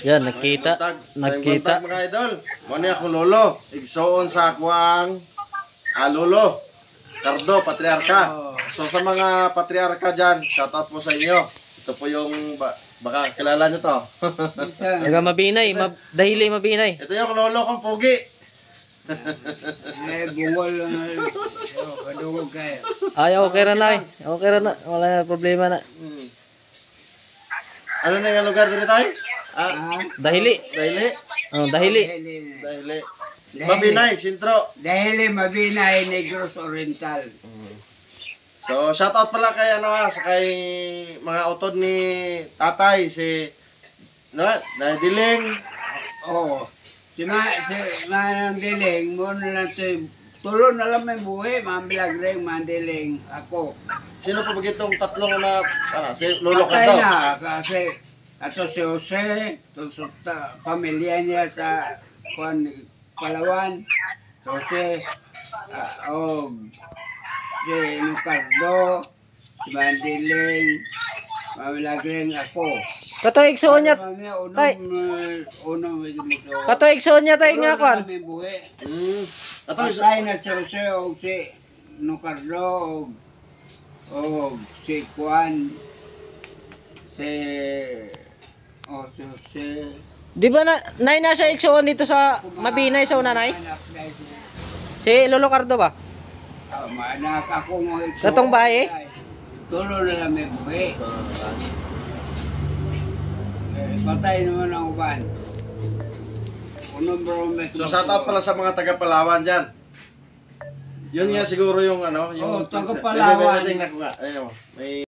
Yan, nakita. Nagkita mga idol. Mo ni akong lolo, igsuon sa akwang lolo Cardo, patriarka. So sa mga patriarka diyan, shoutout po sa inyo. Ito po yung baka kilala niyo to. Taga Mabinay, dahili Mabinay. Ito yung lolo kong pugi. Bungol lang. Kadungog kayo. Ay, okay ra na. Okay ra na. Wala na problema na. Ano na yung lugar dito tayo? Dahili. Dahili. Oh, dahili. Dahili. Mabinay, sintro. Dahil Mabinay, Negros Oriental. So, shoutout pala kay sa kay mga utod ni tatay si Diling. Oo. Si Manang Diling, muna lang ito. Tulo na lang may buhay, Mambilag rin, Mandiling, ako. Sino pa bagitong tatlong na si Lolo Patay Cardo? na, kasi ato si Jose, pamilya niya sa Palawan. Jose, si Ricardo, si Mandiling, Mambilag rin ako. Kato igsuon niya. Tay. Kato igsuon niya tay nga kwan. Patay na si Jose o si Ricardo o si Juan, si Jose. Di ba na siya igsuon dito sa Mabinay sa unanay? Si Lolo Cardo ba? Manak ako mo igsuon. Katong bahay? Tulo na lang may buhay. Patay naman ang uban. So shoutout pala sa mga taga Palawan dyan. Yun nga siguro yung yung taga Palawan. Tingnan ko nga. Ayun, may